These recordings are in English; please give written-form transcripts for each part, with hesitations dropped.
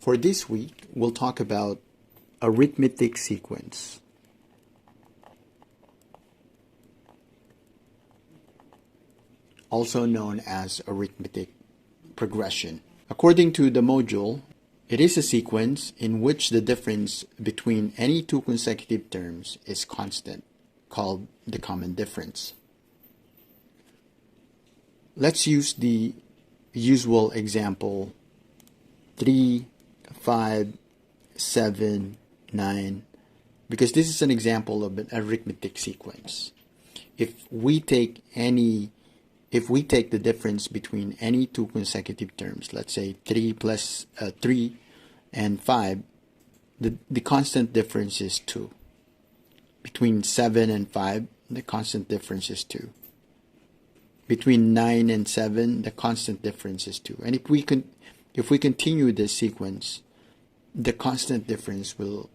For this week, we'll talk about arithmetic sequence. Also known as arithmetic progression. According to the module, it is a sequence in which the difference between any two consecutive terms is constant, called the common difference. Let's use the usual example 3, 5, 7, 9, because this is an example of an arithmetic sequence. If we take the difference between any two consecutive terms, let's say 3 and 5, the constant difference is 2. Between 7 and 5, the constant difference is 2. Between 9 and 7, the constant difference is 2. And if we continue this sequence, the constant difference will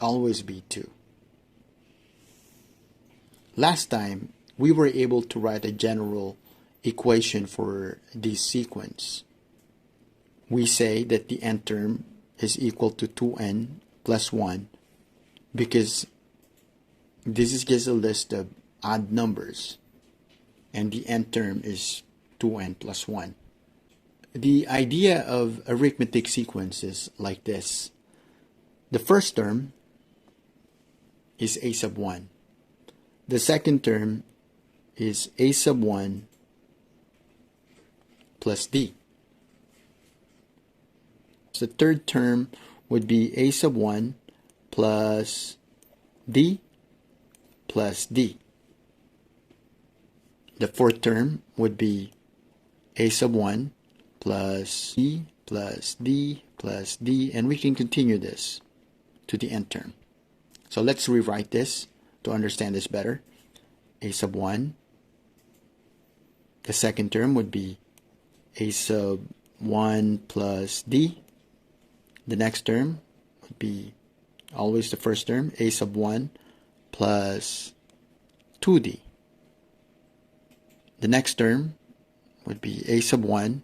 always be 2. Last time, we were able to write a general equation for this sequence. We say that the n term is equal to 2n plus 1 because this is just a list of odd numbers and the n term is 2n plus 1. The idea of arithmetic sequence is like this. The first term is a sub 1. The second term is a sub 1 plus d. The third term would be a sub 1 plus d plus d. The fourth term would be a sub 1 plus d plus d plus d, and we can continue this to the n term. So let's rewrite this to understand this better. A sub 1. The second term would be a sub 1 plus d. The next term would be always the first term, a sub 1 plus 2d. The next term would be a sub 1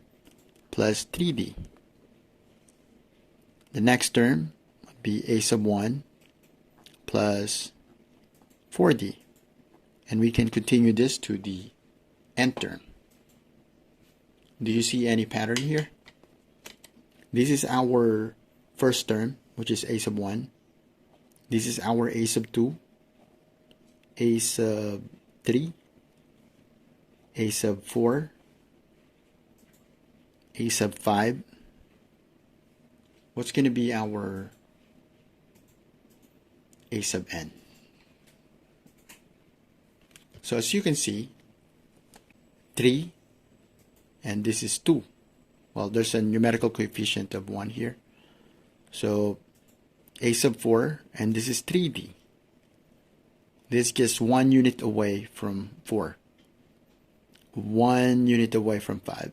plus 3d. The next term would be a sub 1 plus 4d. And we can continue this to the nth term. Do you see any pattern here? This is our first term, which is a sub 1. This is our a sub 2, a sub 3, a sub 4, a sub 5. What's going to be our a sub n? So as you can see, 3 and this is 2. Well, there's a numerical coefficient of 1 here. So a sub 4 and this is 3d. This is just 1 unit away from 4. 1 unit away from 5.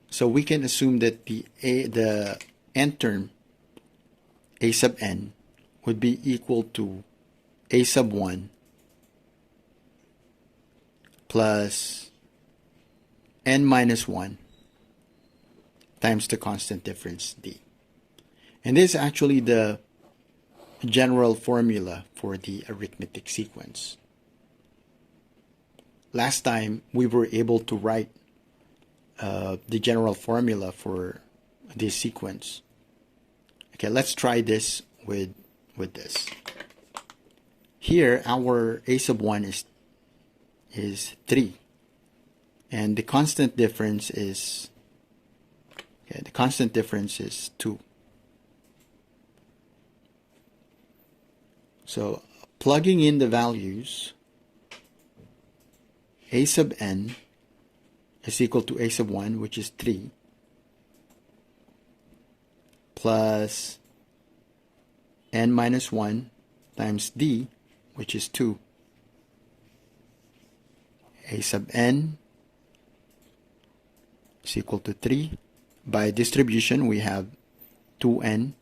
So we can assume that the n term, a sub n, would be equal to a sub 1 plus n minus 1 times the constant difference d. And this is actually the general formula for the arithmetic sequence. Last time we were able to write the general formula for this sequence. Okay, let's try this with this. Here our a sub 1 is 3. And the constant difference is 2. So plugging in the values, a sub n is equal to a sub 1, which is 3, plus n minus 1 times d, which is 2. A sub n is equal to 3. By distribution, we have 2n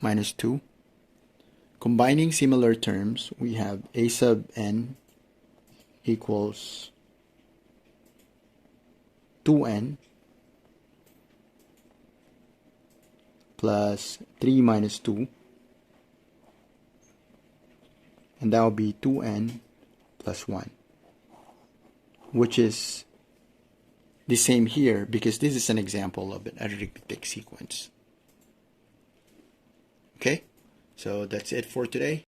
minus 2. Combining similar terms, we have a sub n equals 2n plus 3 minus 2, and that will be 2n plus 1, which is the same here because this is an example of an arithmetic sequence. Okay, so that's it for today.